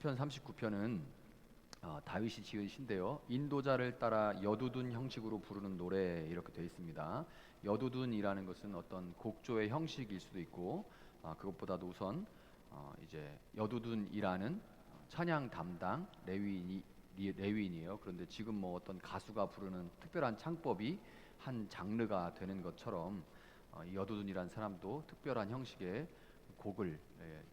시편 39편은 다윗이 지은 시인데요. 인도자를 따라 여두둔 형식으로 부르는 노래 이렇게 되어 있습니다. 여두둔이라는 것은 어떤 곡조의 형식일 수도 있고 그것보다도 우선 이제 여두둔이라는 찬양 담당 레위인이에요. 그런데 지금 뭐 어떤 가수가 부르는 특별한 창법이 한 장르가 되는 것처럼 이 여두둔이라는 사람도 특별한 형식의 곡을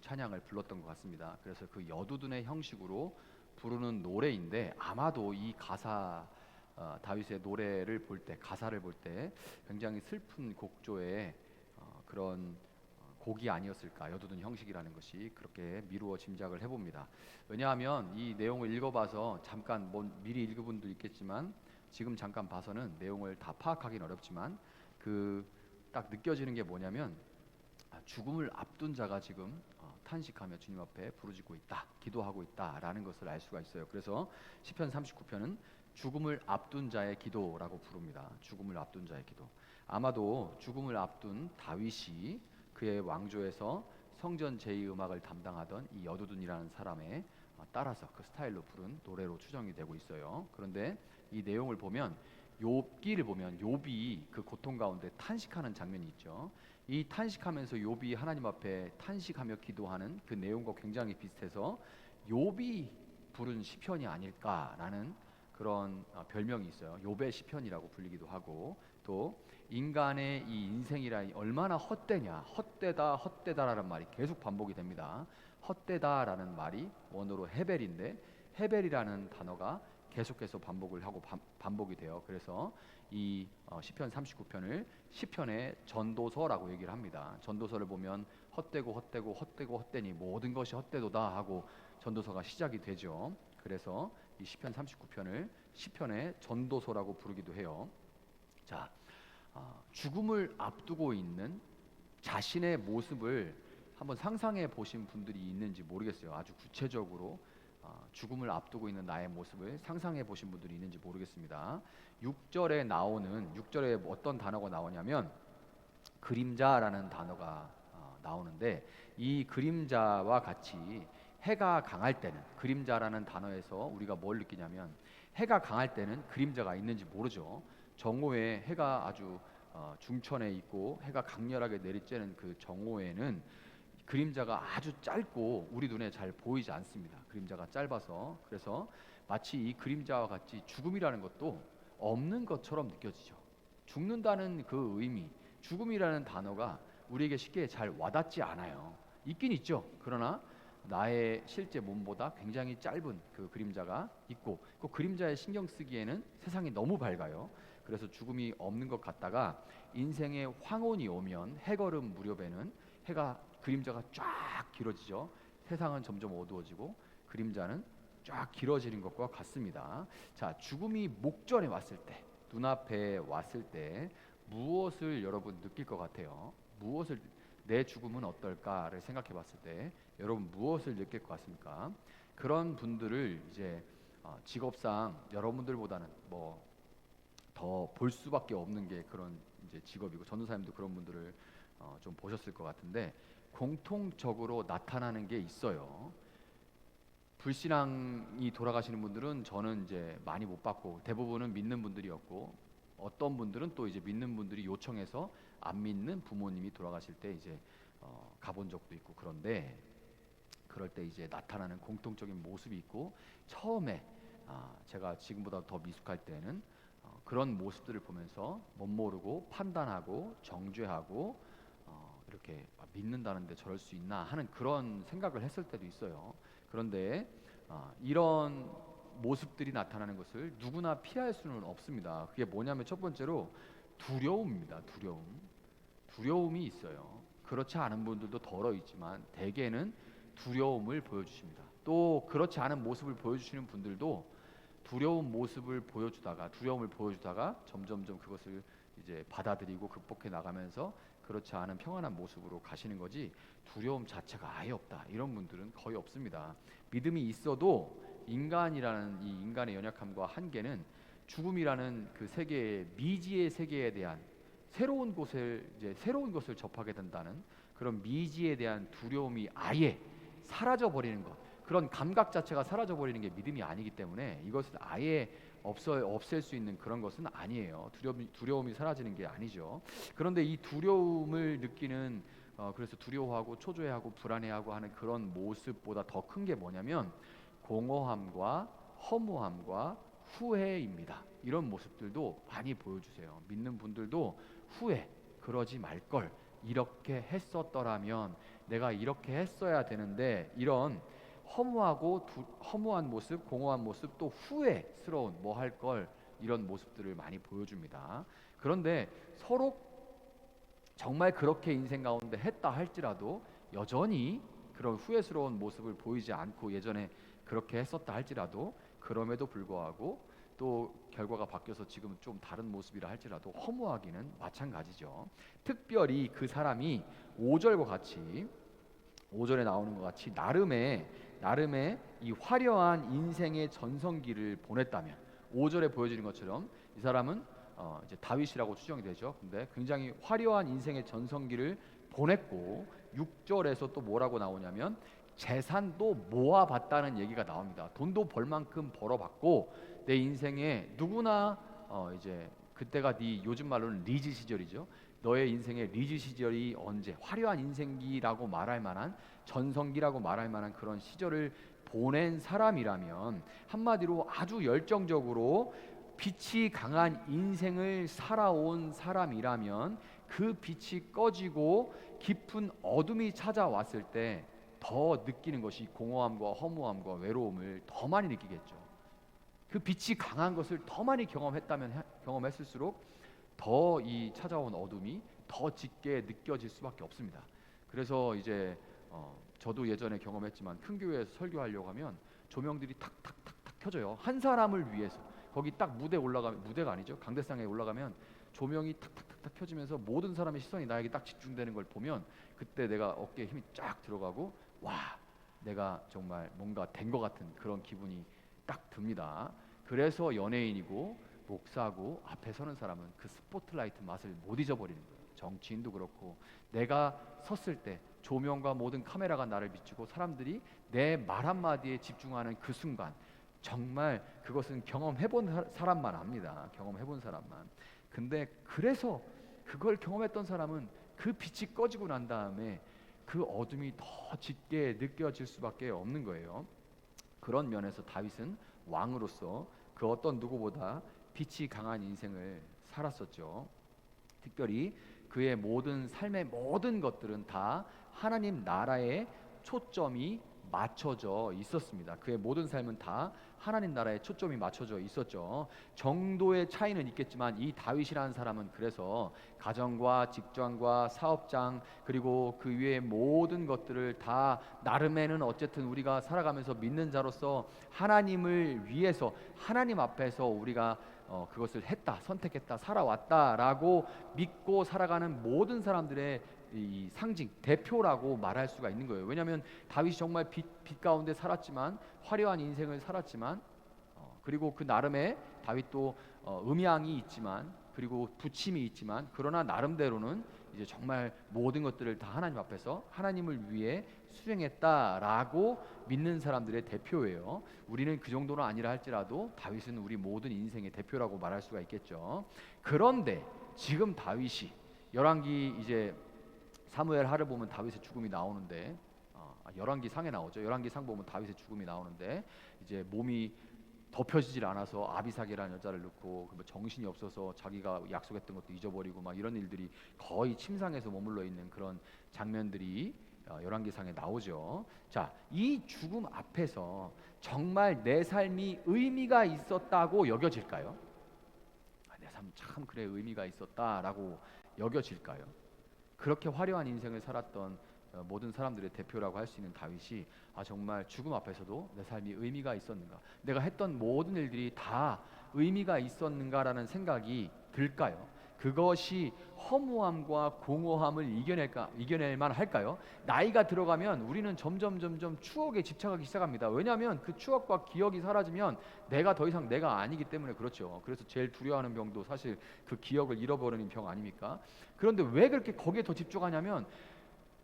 찬양을 불렀던 것 같습니다. 그래서 그 여두둔의 형식으로 부르는 노래인데 아마도 이 가사 다윗의 노래를 볼 때 가사를 볼 때 굉장히 슬픈 곡조의 그런 곡이 아니었을까. 여두둔 형식이라는 것이 그렇게 미루어 짐작을 해봅니다. 왜냐하면 이 내용을 읽어봐서 잠깐 뭐 미리 읽은 분도 있겠지만 지금 잠깐 봐서는 내용을 다 파악하기는 어렵지만 그 딱 느껴지는 게 뭐냐면 죽음을 앞둔 자가 지금 탄식하며 주님 앞에 부르짖고 있다, 기도하고 있다라는 것을 알 수가 있어요. 그래서 시편 39편은 죽음을 앞둔 자의 기도라고 부릅니다. 죽음을 앞둔 자의 기도. 아마도 죽음을 앞둔 다윗이 그의 왕조에서 성전 제의 음악을 담당하던 이 여두둔이라는 사람에 따라서 그 스타일로 부른 노래로 추정이 되고 있어요. 그런데 이 내용을 보면 욥기를 보면 욥이 그 고통 가운데 탄식하는 장면이 있죠. 이 탄식하면서 욥이 하나님 앞에 탄식하며 기도하는 그 내용과 굉장히 비슷해서 욥이 부른 시편이 아닐까라는 그런 별명이 있어요. 욥의 시편이라고 불리기도 하고, 또 인간의 이 인생이라 얼마나 헛되냐, 헛되다 헛되다라는 말이 계속 반복이 됩니다. 헛되다라는 말이 원어로 헤벨인데 헤벨이라는 단어가 계속해서 반복을 하고 반복이 돼요. 그래서 이 시편 39편을 시편의 전도서라고 얘기를 합니다. 전도서를 보면 헛되고 헛되고 헛되고 헛되니 모든 것이 헛되도다 하고 전도서가 시작이 되죠. 그래서 이 시편 39편을 시편의 전도서라고 부르기도 해요. 자, 죽음을 앞두고 있는 자신의 모습을 한번 상상해 보신 분들이 있는지 모르겠어요. 아주 구체적으로 죽음을 앞두고 있는 나의 모습을 상상해 보신 분들이 있는지 모르겠습니다. 6절에 어떤 단어가 나오냐면 그림자라는 단어가 나오는데 이 그림자와 같이 해가 강할 때는 그림자라는 단어에서 우리가 뭘 느끼냐면 해가 강할 때는 그림자가 있는지 모르죠. 정오에 해가 아주 중천에 있고 해가 강렬하게 내리쬐는 그 정오에는 그림자가 아주 짧고 우리 눈에 잘 보이지 않습니다. 그림자가 짧아서. 그래서 마치 이 그림자와 같이 죽음이라는 것도 없는 것처럼 느껴지죠. 죽는다는 그 의미, 죽음이라는 단어가 우리에게 쉽게 잘 와닿지 않아요. 있긴 있죠. 그러나 나의 실제 몸보다 굉장히 짧은 그 그림자가 있고 그 그림자에 신경 쓰기에는 세상이 너무 밝아요. 그래서 죽음이 없는 것 같다가 인생의 황혼이 오면 해걸음 무렵에는 해가 그림자가 쫙 길어지죠. 세상은 점점 어두워지고 그림자는 쫙 길어지는 것과 같습니다. 자, 죽음이 목전에 왔을 때, 눈앞에 왔을 때 무엇을 여러분 느낄 것 같아요? 내 죽음은 어떨까를 생각해 봤을 때 여러분 무엇을 느낄 것 같습니까? 그런 분들을 이제 직업상 여러분들보다는 뭐 더 볼 수밖에 없는 게 그런 이제 직업이고 전도사님도 그런 분들을 좀 보셨을 것 같은데 공통적으로 나타나는 게 있어요. 불신앙이 돌아가시는 분들은 저는 이제 많이 못 봤고 대부분은 믿는 분들이었고 어떤 분들은 또 이제 믿는 분들이 요청해서 안 믿는 부모님이 돌아가실 때 이제 가본 적도 있고 그런데 그럴 때 이제 나타나는 공통적인 모습이 있고 처음에 제가 지금보다 더 미숙할 때는 그런 모습들을 보면서 멋모르고 판단하고 정죄하고 이렇게 믿는다는데 저럴 수 있나 하는 그런 생각을 했을 때도 있어요. 그런데 이런 모습들이 나타나는 것을 누구나 피할 수는 없습니다. 그게 뭐냐면 첫 번째로 두려움입니다. 두려움이 있어요. 그렇지 않은 분들도 덜어 있지만 대개는 두려움을 보여주십니다. 또 그렇지 않은 모습을 보여주시는 분들도 두려움을 보여주다가 점점점 그것을 이제 받아들이고 극복해 나가면서 그렇지 않은 평안한 모습으로 가시는 거지 두려움 자체가 아예 없다 이런 분들은 거의 없습니다. 믿음이 있어도 인간이라는 이 인간의 연약함과 한계는 죽음이라는 그 세계의 미지의 세계에 대한 새로운 것을 접하게 된다는 그런 미지에 대한 두려움이 아예 사라져 버리는 것, 그런 감각 자체가 사라져 버리는 게 믿음이 아니기 때문에 이것을 아예 없앨 수 있는 그런 것은 아니에요. 두려움이 사라지는 게 아니죠. 그런데 이 두려움을 느끼는 그래서 두려워하고 초조해하고 불안해하고 하는 그런 모습보다 더 큰 게 뭐냐면 공허함과 허무함과 후회입니다. 이런 모습들도 많이 보여주세요. 믿는 분들도 후회, 그러지 말걸, 이렇게 했었더라면, 내가 이렇게 했어야 되는데, 이런 허무한 모습, 공허한 모습, 또 후회스러운 뭐 할 걸, 이런 모습들을 많이 보여줍니다. 그런데 서로 정말 그렇게 인생 가운데 했다 할지라도 여전히 그런 후회스러운 모습을 보이지 않고 예전에 그렇게 했었다 할지라도, 그럼에도 불구하고 또 결과가 바뀌어서 지금 좀 다른 모습이라 할지라도 허무하기는 마찬가지죠. 특별히 그 사람이 5절과 같이 5절에 나오는 것 같이 나름의 이 화려한 인생의 전성기를 보냈다면, 5절에 보여지는 것처럼 이 사람은 이제 다윗이라고 추정이 되죠. 근데 굉장히 화려한 인생의 전성기를 보냈고, 6절에서 또 뭐라고 나오냐면 재산도 모아봤다는 얘기가 나옵니다. 돈도 벌 만큼 벌어봤고, 내 인생에 누구나 이제 그때가 네 요즘 말로는 리즈 시절이죠. 너의 인생의 리즈 시절이 언제, 화려한 인생기라고 말할 만한, 전성기라고 말할 만한 그런 시절을 보낸 사람이라면, 한마디로 아주 열정적으로 빛이 강한 인생을 살아온 사람이라면, 그 빛이 꺼지고 깊은 어둠이 찾아왔을 때 더 느끼는 것이 공허함과 허무함과 외로움을 더 많이 느끼겠죠. 그 빛이 강한 것을 더 많이 경험했을수록 더 이 찾아온 어둠이 더 짙게 느껴질 수밖에 없습니다. 그래서 이제 저도 예전에 경험했지만, 큰 교회에서 설교하려고 하면 조명들이 탁탁탁탁 켜져요. 한 사람을 위해서. 거기 딱 무대가 아니죠, 강대상에 올라가면 조명이 탁탁탁탁 켜지면서 모든 사람의 시선이 나에게 딱 집중되는 걸 보면, 그때 내가 어깨에 힘이 쫙 들어가고, 와, 내가 정말 뭔가 된 것 같은 그런 기분이 딱 듭니다. 그래서 연예인이고 목사고 앞에 서는 사람은 그 스포트라이트 맛을 못 잊어버리는 거예요. 정치인도 그렇고, 내가 섰을 때 조명과 모든 카메라가 나를 비추고 사람들이 내 말 한마디에 집중하는 그 순간, 정말 그것은 경험해본 사람만 압니다. 경험해본 사람만. 근데 그래서 그걸 경험했던 사람은 그 빛이 꺼지고 난 다음에 그 어둠이 더 짙게 느껴질 수밖에 없는 거예요. 그런 면에서 다윗은 왕으로서 그 어떤 누구보다 빛이 강한 인생을 살았었죠. 특별히 그의 모든 삶의 모든 것들은 다 하나님 나라에 초점이 맞춰져 있었습니다. 그의 모든 삶은 다 하나님 나라에 초점이 맞춰져 있었죠. 정도의 차이는 있겠지만, 이 다윗이라는 사람은 그래서 가정과 직장과 사업장, 그리고 그 위의 모든 것들을 다 나름에는 어쨌든 우리가 살아가면서 믿는 자로서 하나님을 위해서, 하나님 앞에서 우리가 그것을 선택했다, 살아왔다라고 믿고 살아가는 모든 사람들의 이 상징, 대표라고 말할 수가 있는 거예요. 왜냐하면 다윗이 정말 빛 가운데 살았지만, 화려한 인생을 살았지만, 그리고 그 나름의 다윗도 음양이 있지만, 그리고 부침이 있지만, 그러나 나름대로는 이제 정말 모든 것들을 다 하나님 앞에서 하나님을 위해 수행했다라고 믿는 사람들의 대표예요. 우리는 그 정도는 아니라 할지라도 다윗은 우리 모든 인생의 대표라고 말할 수가 있겠죠. 그런데 지금 다윗이 열왕기 이제 사무엘 하를 보면 다윗의 죽음이 나오는데, 열왕기 상에 나오죠. 열왕기 상 보면 다윗의 죽음이 나오는데, 이제 몸이 덮여지질 않아서 아비삭이라는 여자를 넣고, 뭐 정신이 없어서 자기가 약속했던 것도 잊어버리고 막 이런 일들이 거의 침상에서 머물러 있는 그런 장면들이 열왕기상에 나오죠. 자, 이 죽음 앞에서 정말 내 삶이 의미가 있었다고 여겨질까요? 내 삶 참 그래 의미가 있었다라고 여겨질까요? 그렇게 화려한 인생을 살았던 모든 사람들의 대표라고 할 수 있는 다윗이 정말 죽음 앞에서도 내 삶이 의미가 있었는가, 내가 했던 모든 일들이 다 의미가 있었는가라는 생각이 들까요? 그것이 허무함과 공허함을 이겨낼 만할까요? 나이가 들어가면 우리는 점점 추억에 집착하기 시작합니다. 왜냐하면 그 추억과 기억이 사라지면 내가 더 이상 내가 아니기 때문에 그렇죠. 그래서 제일 두려워하는 병도 사실 그 기억을 잃어버리는 병 아닙니까? 그런데 왜 그렇게 거기에 더 집중하냐면,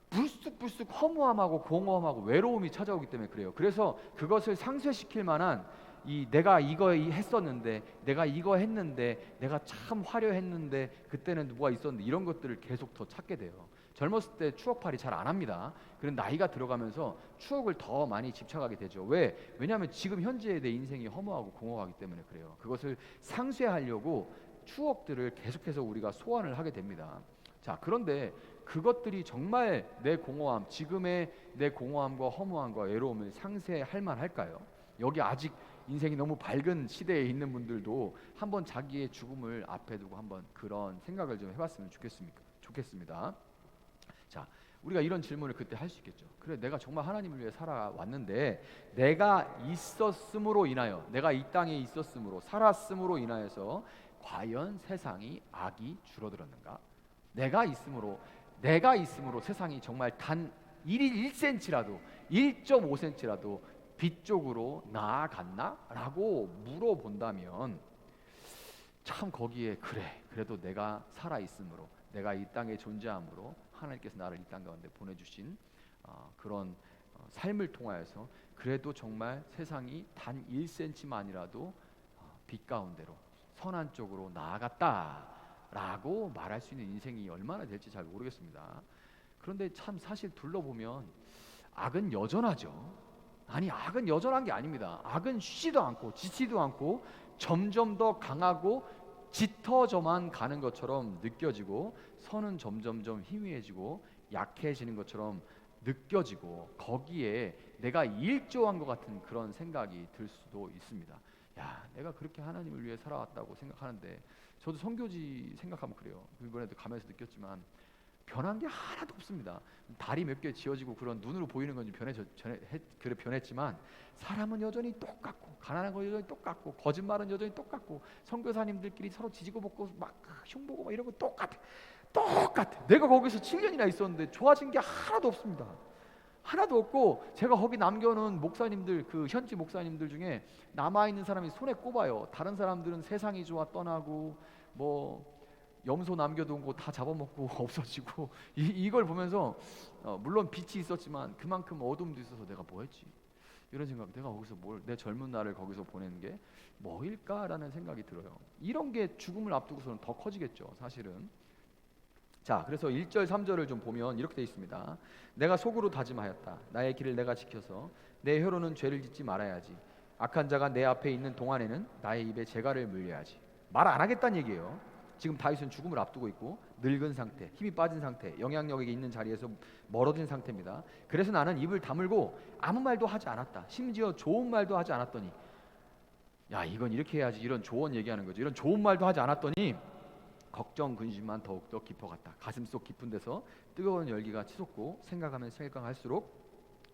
불쑥불쑥 허무함하고 공허함하고 외로움이 찾아오기 때문에 그래요. 그래서 그것을 상쇄시킬 만한 내가 이거 했었는데, 내가 이거 했는데, 내가 참 화려했는데, 그때는 누가 있었는데, 이런 것들을 계속 더 찾게 돼요. 젊었을 때 추억팔이 잘 안 합니다. 그런 나이가 들어가면서 추억을 더 많이 집착하게 되죠. 왜냐하면 지금 현재의 내 인생이 허무하고 공허하기 때문에 그래요. 그것을 상쇄하려고 추억들을 계속해서 우리가 소환을 하게 됩니다. 자, 그런데 그것들이 정말 내 공허함, 지금의 내 공허함과 허무함과 외로움을 상쇄할 만할까요? 여기 아직 인생이 너무 밝은 시대에 있는 분들도 한번 자기의 죽음을 앞에 두고 한번 그런 생각을 좀 해봤으면 좋겠습니다. 자, 우리가 이런 질문을 그때 할 수 있겠죠. 그래, 내가 정말 하나님을 위해 살아왔는데, 내가 있었음으로 인하여, 내가 이 땅에 있었음으로, 살았음으로 인하여서 과연 세상이 악이 줄어들었는가? 내가 있음으로 세상이 정말 단 1cm라도 1.5cm라도 빛 쪽으로 나아갔나? 라고 물어본다면 참 거기에 그래도 내가 살아있음으로, 내가 이 땅에 존재함으로 하나님께서 나를 이 땅 가운데 보내주신 그런 삶을 통하여서 그래도 정말 세상이 단 1cm만이라도 빛 가운데로 선한 쪽으로 나아갔다라고 말할 수 있는 인생이 얼마나 될지 잘 모르겠습니다. 그런데 참 사실 둘러보면 악은 여전하죠. 아니, 악은 여전한 게 아닙니다. 악은 쉬지도 않고 지치지도 않고 점점 더 강하고 짙어져만 가는 것처럼 느껴지고, 선은 점점점 희미해지고 약해지는 것처럼 느껴지고, 거기에 내가 일조한 것 같은 그런 생각이 들 수도 있습니다. 야, 내가 그렇게 하나님을 위해 살아왔다고 생각하는데, 저도 선교지 생각하면 그래요. 이번에도 가면서 느꼈지만 변한 게 하나도 없습니다. 다리 몇 개 지어지고 그런 눈으로 보이는 건 변했지만 사람은 여전히 똑같고, 가난한 건 여전히 똑같고, 거짓말은 여전히 똑같고, 선교사님들끼리 서로 지지고 볶고 막 흉보고 막 이런 거 똑같아. 내가 거기서 7년이나 있었는데 좋아진 게 하나도 없습니다. 하나도 없고, 제가 거기 남겨놓은 목사님들, 그 현지 목사님들 중에 남아있는 사람이 손에 꼽아요. 다른 사람들은 세상이 좋아 떠나고, 뭐 염소 남겨둔 거 다 잡아먹고 없어지고, 이걸 보면서 물론 빛이 있었지만 그만큼 어둠도 있어서 내가 뭐 했지? 이런 생각, 내가 거기서 내 젊은 날을 거기서 보내는 게 뭐일까라는 생각이 들어요. 이런 게 죽음을 앞두고서는 더 커지겠죠, 사실은. 자, 그래서 1절 3절을 좀 보면 이렇게 되어 있습니다. 내가 속으로 다짐하였다. 나의 길을 내가 지켜서 내 혀로는 죄를 짓지 말아야지. 악한 자가 내 앞에 있는 동안에는 나의 입에 재갈을 물려야지. 말 안 하겠다는 얘기예요. 지금 다윗은 죽음을 앞두고 있고, 늙은 상태, 힘이 빠진 상태, 영향력이 있는 자리에서 멀어진 상태입니다. 그래서 나는 입을 다물고 아무 말도 하지 않았다. 심지어 좋은 말도 하지 않았더니, 야, 이건 이렇게 해야지, 이런 조언 얘기하는 거죠. 이런 좋은 말도 하지 않았더니 걱정 근심만 더욱더 깊어갔다. 가슴속 깊은 데서 뜨거운 열기가 치솟고, 생각하면 생각할수록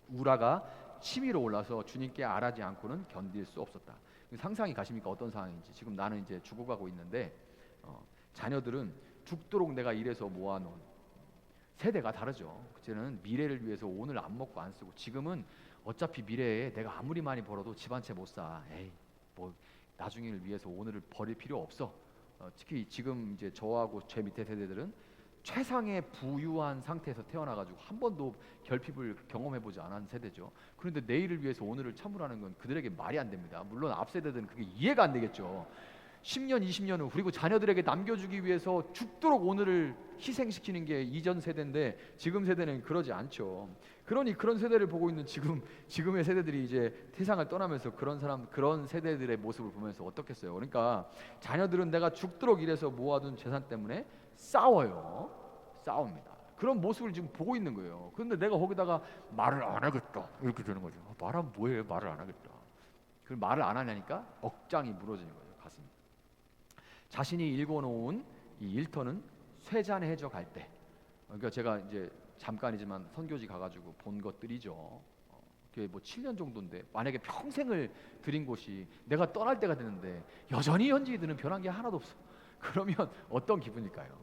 우라가 치밀어 올라서 주님께 알하지 않고는 견딜 수 없었다. 상상이 가십니까? 어떤 상황인지. 지금 나는 이제 죽어가고 있는데 자녀들은 죽도록 내가 일해서 모아놓은, 세대가 다르죠. 그때는 미래를 위해서 오늘 안 먹고 안 쓰고, 지금은 어차피 미래에 내가 아무리 많이 벌어도 집 한 채 못 사. 에이, 뭐 나중에를 위해서 오늘을 버릴 필요 없어. 특히 지금 이제 저하고 제 밑에 세대들은 최상의 부유한 상태에서 태어나가지고 한 번도 결핍을 경험해보지 않은 세대죠. 그런데 내일을 위해서 오늘을 참으라는 건 그들에게 말이 안 됩니다. 물론 앞 세대들은 그게 이해가 안 되겠죠. 10년, 20년 후, 그리고 자녀들에게 남겨주기 위해서 죽도록 오늘을 희생시키는 게 이전 세대인데, 지금 세대는 그러지 않죠. 그러니 그런 세대를 보고 있는 지금의 세대들이 이제 세상을 떠나면서 그런 세대들의 모습을 보면서 어떻겠어요? 그러니까 자녀들은 내가 죽도록 일해서 모아둔 재산 때문에 싸웁니다. 그런 모습을 지금 보고 있는 거예요. 그런데 내가 거기다가 말을 안 하겠다, 이렇게 되는 거죠. 말하면 뭐해? 말을 안 하겠다. 그 말을 안 하냐니까 억장이 무너지는 거예요, 가슴이. 자신이 읽어놓은 이 일터는 쇠잔해져 갈 때, 그러니까 제가 이제 잠깐이지만 선교지 가가지고 본 것들이죠. 그게 뭐 7년 정도인데, 만약에 평생을 들인 곳이 내가 떠날 때가 되는데 여전히 현지인들은 변한 게 하나도 없어. 그러면 어떤 기분일까요?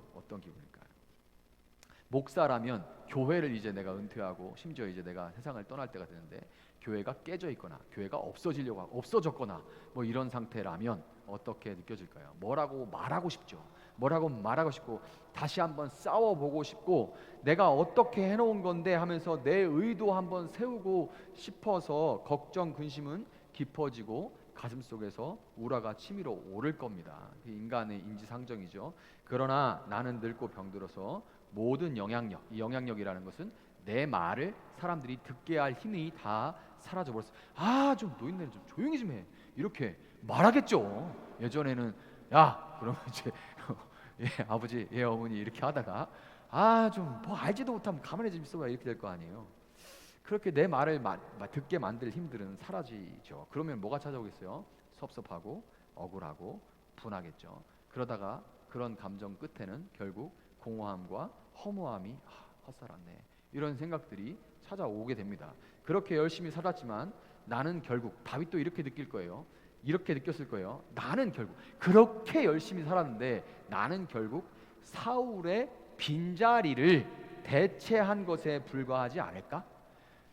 목사라면 교회를 이제 내가 은퇴하고 심지어 이제 내가 세상을 떠날 때가 되는데 교회가 깨져 있거나 교회가 없어졌거나 뭐 이런 상태라면 어떻게 느껴질까요? 뭐라고 말하고 싶죠. 뭐라고 말하고 싶고 다시 한번 싸워보고 싶고 내가 어떻게 해놓은 건데 하면서 내 의도 한번 세우고 싶어서 걱정 근심은 깊어지고 가슴속에서 우라가 치밀어 오를 겁니다. 인간의 인지상정이죠. 그러나 나는 늙고 병들어서 모든 영향력, 이 영향력이라는 것은 내 말을 사람들이 듣게 할 힘이 다 사라져 버렸어. 좀 노인네는 좀 조용히 좀 해. 이렇게 말하겠죠. 예전에는 야, 그러면 이제 예, 아버지, 예, 어머니 이렇게 하다가 좀 뭐 알지도 못하면 가만히 좀 있어봐 이렇게 될 거 아니에요. 그렇게 내 말을 듣게 만들 힘들은 사라지죠. 그러면 뭐가 찾아오겠어요? 섭섭하고 억울하고 분하겠죠. 그러다가 그런 감정 끝에는 결국 공허함과 허무함이 헛살았네 이런 생각들이 찾아오게 됩니다. 그렇게 열심히 살았지만 나는 결국 다윗도 이렇게 느낄 거예요. 이렇게 느꼈을 거예요. 나는 결국 그렇게 열심히 살았는데 나는 결국 사울의 빈자리를 대체한 것에 불과하지 않을까?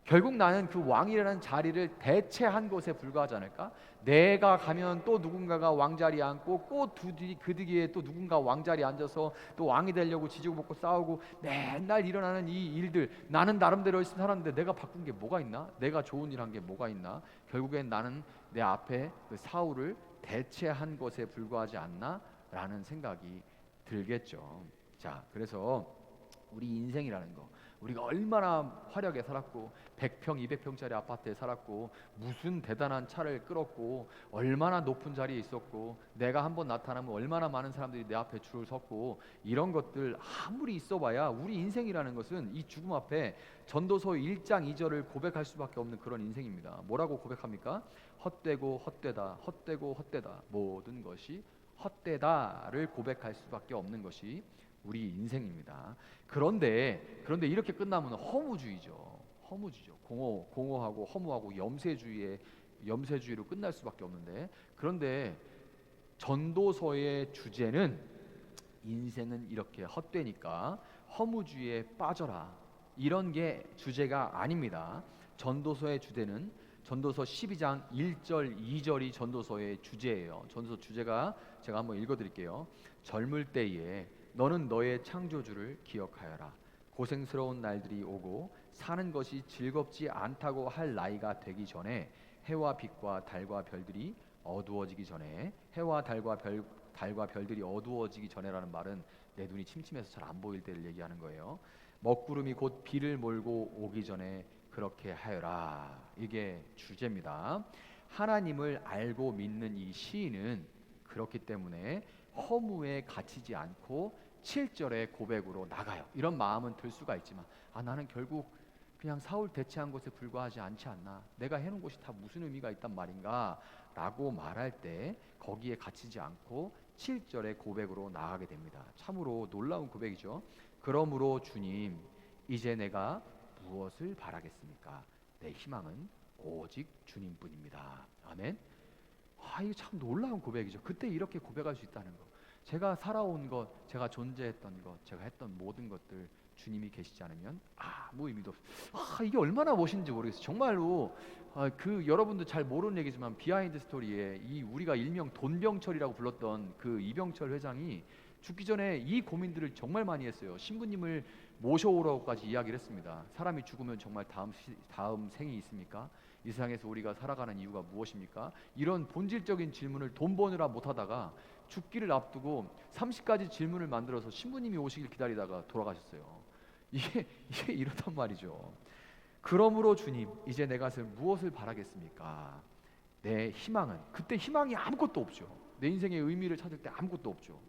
결국 나는 그 왕이라는 자리를 대체한 것에 불과하지 않을까? 내가 가면 또 누군가가 왕자리에 앉고 그 뒤에 또 누군가 왕자리에 앉아서 또 왕이 되려고 지지고 볶고 싸우고 맨날 일어나는 이 일들 나는 나름대로 열심히 살았는데 내가 바꾼 게 뭐가 있나? 내가 좋은 일 한 게 뭐가 있나? 결국엔 나는 내 앞에 그 사울을 대체한 것에 불과하지 않나? 라는 생각이 들겠죠. 자, 그래서 우리 인생이라는 거 우리가 얼마나 화려하게 살았고 100평, 200평짜리 아파트에 살았고 무슨 대단한 차를 끌었고 얼마나 높은 자리에 있었고 내가 한번 나타나면 얼마나 많은 사람들이 내 앞에 줄을 섰고 이런 것들 아무리 있어봐야 우리 인생이라는 것은 이 죽음 앞에 전도서 1장 2절을 고백할 수밖에 없는 그런 인생입니다. 뭐라고 고백합니까? 헛되고 헛되다 헛되고 헛되다 모든 것이 헛되다를 고백할 수밖에 없는 것이 우리 인생입니다. 그런데 이렇게 끝나면 허무주의죠. 공허하고 허무하고 염세주의로 끝날 수밖에 없는데 그런데 전도서의 주제는 인생은 이렇게 헛되니까 허무주의에 빠져라 이런 게 주제가 아닙니다. 전도서의 주제는 전도서 12장 1절 2절이 전도서의 주제예요. 전도서 주제가 제가 한번 읽어드릴게요. 젊을 때에 너는 너의 창조주를 기억하여라. 고생스러운 날들이 오고 사는 것이 즐겁지 않다고 할 나이가 되기 전에 해와 빛과 달과 별들이 어두워지기 전에 해와 달과 별들이 어두워지기 전에라는 말은 내 눈이 침침해서 잘 안 보일 때를 얘기하는 거예요. 먹구름이 곧 비를 몰고 오기 전에 그렇게 하여라. 이게 주제입니다. 하나님을 알고 믿는 이 시인은 그렇기 때문에 허무에 갇히지 않고 7절의 고백으로 나가요. 이런 마음은 들 수가 있지만 나는 결국 그냥 사울 대체한 것에 불과하지 않지 않나? 내가 해놓은 것이 다 무슨 의미가 있단 말인가? 라고 말할 때 거기에 갇히지 않고 7절의 고백으로 나가게 됩니다. 참으로 놀라운 고백이죠. 그러므로 주님 이제 내가 무엇을 바라겠습니까? 내 희망은 오직 주님뿐입니다. 아멘. 이거 참 놀라운 고백이죠. 그때 이렇게 고백할 수 있다는 거. 제가 살아온 것, 제가 존재했던 것, 제가 했던 모든 것들 주님이 계시지 않으면 아무 의미도 없어요. 이게 얼마나 멋있는지 모르겠어요. 정말로 그 여러분도 잘 모르는 얘기지만 비하인드 스토리에 이 우리가 일명 돈병철이라고 불렀던 그 이병철 회장이 죽기 전에 이 고민들을 정말 많이 했어요. 신부님을 모셔오라고까지 이야기를 했습니다. 사람이 죽으면 정말 다음 생이 있습니까? 이 세상에서 우리가 살아가는 이유가 무엇입니까? 이런 본질적인 질문을 돈 버느라 못하다가 죽기를 앞두고 30가지 질문을 만들어서 신부님이 오시길 기다리다가 돌아가셨어요. 이게 이렇단 말이죠. 그러므로 주님 이제 내 것을 무엇을 바라겠습니까? 내 희망은 그때 희망이 아무것도 없죠. 내 인생의 의미를 찾을 때 아무것도 없죠.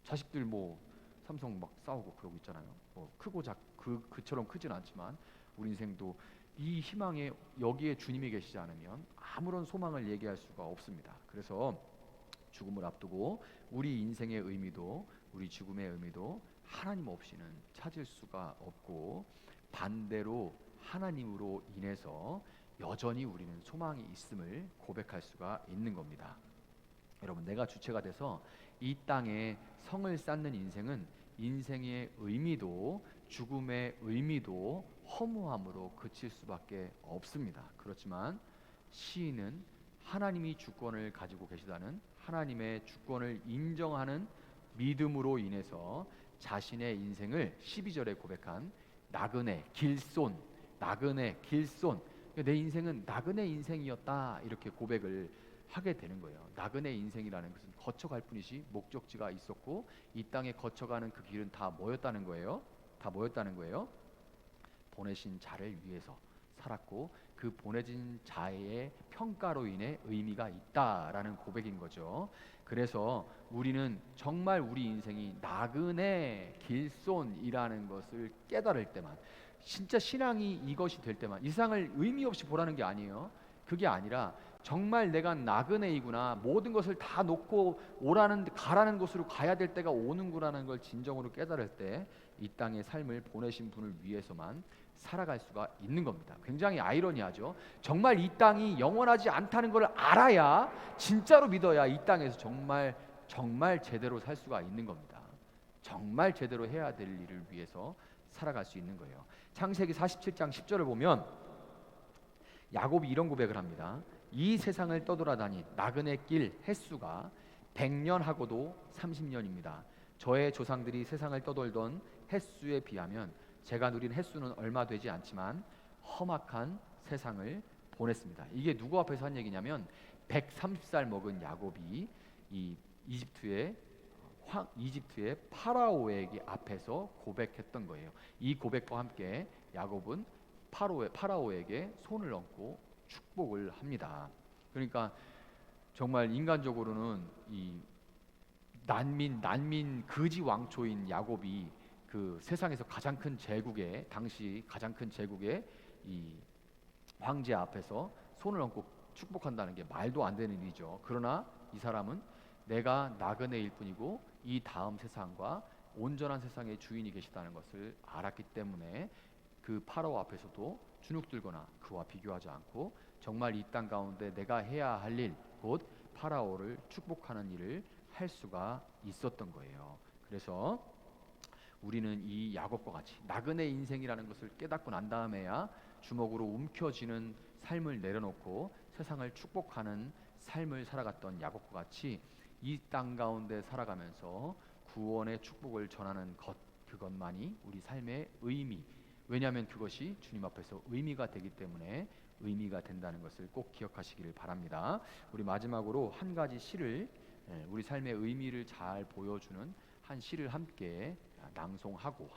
자식들 뭐 삼성 막 싸우고 그러고 있잖아요. 뭐 크고 그처럼 크진 않지만 우리 인생도 이 희망에 여기에 주님이 계시지 않으면 아무런 소망을 얘기할 수가 없습니다. 그래서 죽음을 앞두고 우리 인생의 의미도 우리 죽음의 의미도 하나님 없이는 찾을 수가 없고 반대로 하나님으로 인해서 여전히 우리는 소망이 있음을 고백할 수가 있는 겁니다. 여러분 내가 주체가 돼서 이 땅에 성을 쌓는 인생은 인생의 의미도 죽음의 의미도 허무함으로 그칠 수밖에 없습니다. 그렇지만 시인은 하나님이 주권을 가지고 계시다는 하나님의 주권을 인정하는 믿음으로 인해서 자신의 인생을 12절에 고백한 나그네 길손, 나그네 길손, 내 인생은 나그네 인생이었다, 이렇게 고백을 하게 되는 거예요. 나그네 인생이라는 것은 거쳐갈 뿐이지 목적지가 있었고 이 땅에 거쳐가는 그 길은 다 뭐였다는 거예요? 다 뭐였다는 거예요? 보내신 자를 위해서 살았고 그 보내진 자의 평가로 인해 의미가 있다라는 고백인 거죠. 그래서 우리는 정말 우리 인생이 나그네 길손이라는 것을 깨달을 때만, 진짜 신앙이 이것이 될 때만, 이 세상을 의미 없이 보라는 게 아니에요. 그게 아니라 정말 내가 나그네이구나, 모든 것을 다 놓고 가라는 곳으로 가야 될 때가 오는구나라는 걸 진정으로 깨달을 때 이 땅의 삶을 보내신 분을 위해서만 살아갈 수가 있는 겁니다. 굉장히 아이러니하죠. 정말 이 땅이 영원하지 않다는 걸 알아야, 진짜로 믿어야 이 땅에서 정말 제대로 살 수가 있는 겁니다. 정말 제대로 해야 될 일을 위해서 살아갈 수 있는 거예요. 창세기 47장 10절을 보면 야곱이 이런 고백을 합니다. 이 세상을 떠돌아다닌 나그네 길 횟수가 100년하고도 30년입니다. 저의 조상들이 세상을 떠돌던 횟수에 비하면 제가 누린 횟수는 얼마 되지 않지만 험악한 세상을 보냈습니다. 이게 누구 앞에서 한 얘기냐면 130살 먹은 야곱이 이 이집트의 파라오에게 앞에서 고백했던 거예요. 이 고백과 함께 야곱은 파라오에게 손을 얹고 축복을 합니다. 그러니까 정말 인간적으로는 이 난민 거지 왕초인 야곱이 그 세상에서 당시 가장 큰 제국의 이 황제 앞에서 손을 얹고 축복한다는 게 말도 안 되는 일이죠. 그러나 이 사람은 내가 나그네일 뿐이고 이 다음 세상과 온전한 세상의 주인이 계시다는 것을 알았기 때문에 그 파라오 앞에서도 주눅들거나 그와 비교하지 않고 정말 이 땅 가운데 내가 해야 할 일, 곧 파라오를 축복하는 일을 할 수가 있었던 거예요. 그래서 우리는 이 야곱과 같이 나그네 인생이라는 것을 깨닫고 난 다음에야 주먹으로 움켜쥐는 삶을 내려놓고 세상을 축복하는 삶을 살아갔던 야곱과 같이 이 땅 가운데 살아가면서 구원의 축복을 전하는 것, 그것만이 우리 삶의 의미, 왜냐하면 그것이 주님 앞에서 의미가 되기 때문에 의미가 된다는 것을 꼭 기억하시기를 바랍니다. 우리 마지막으로 한 가지 시를, 우리 삶의 의미를 잘 보여주는 한 시를 함께 낭송하고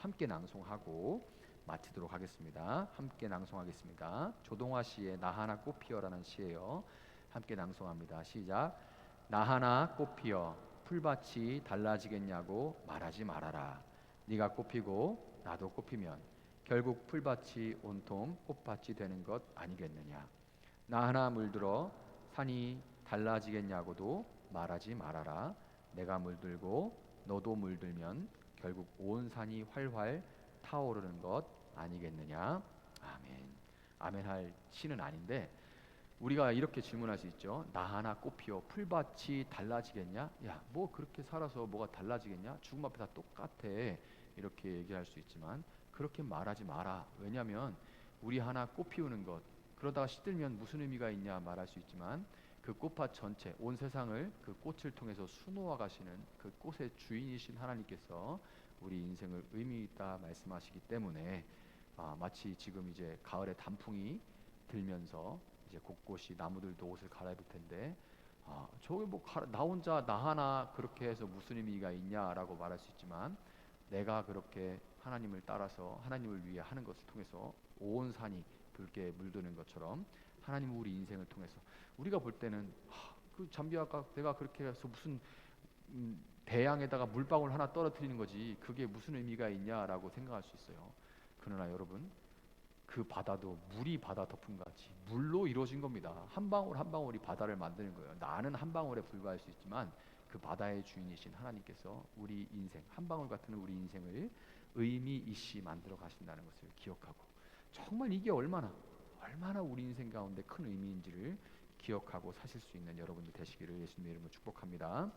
마치도록 하겠습니다. 함께 낭송하겠습니다. 조동화 씨의 나 하나 꽃 피어라는 시예요. 함께 낭송합니다. 시작. 나 하나 꽃 피어 풀밭이 달라지겠냐고 말하지 말아라. 네가 꽃 피고 나도 꽃 피면 결국 풀밭이 온통 꽃밭이 되는 것 아니겠느냐. 나 하나 물들어 산이 달라지겠냐고도 말하지 말아라. 내가 물들고 너도 물들면 결국 온 산이 활활 타오르는 것 아니겠느냐. 아멘. 아멘 할 시는 아닌데 우리가 이렇게 질문할 수 있죠. 나 하나 꽃 피어 풀밭이 달라지겠냐? 야, 뭐 그렇게 살아서 뭐가 달라지겠냐? 죽음 앞에 다 똑같아. 이렇게 얘기할 수 있지만 그렇게 말하지 마라. 왜냐하면 우리 하나 꽃 피우는 것, 그러다가 시들면 무슨 의미가 있냐 말할 수 있지만 그 꽃밭 전체, 온 세상을 그 꽃을 통해서 수놓아 가시는 그 꽃의 주인이신 하나님께서 우리 인생을 의미 있다 말씀하시기 때문에 마치 지금 이제 가을에 단풍이 들면서 이제 곳곳이 나무들도 옷을 갈아입을 텐데 저게 뭐 나 혼자 나 하나 그렇게 해서 무슨 의미가 있냐라고 말할 수 있지만 내가 그렇게 하나님을 따라서 하나님을 위해 하는 것을 통해서 온 산이 붉게 물드는 것처럼 하나님은 우리 인생을 통해서 우리가 볼 때는 그 잠비아가 내가 그렇게 해서 무슨 대양에다가 물방울 하나 떨어뜨리는 거지 그게 무슨 의미가 있냐라고 생각할 수 있어요. 그러나 여러분 그 바다도 물이 바다 덮음같이 물로 이루어진 겁니다. 한 방울 한 방울이 바다를 만드는 거예요. 나는 한 방울에 불과할 수 있지만 그 바다의 주인이신 하나님께서 우리 인생 한 방울 같은 우리 인생을 의미 있이 만들어 가신다는 것을 기억하고 정말 이게 얼마나 우리 인생 가운데 큰 의미인지를 기억하고 사실 수 있는 여러분들 되시기를 예수님의 이름으로 축복합니다.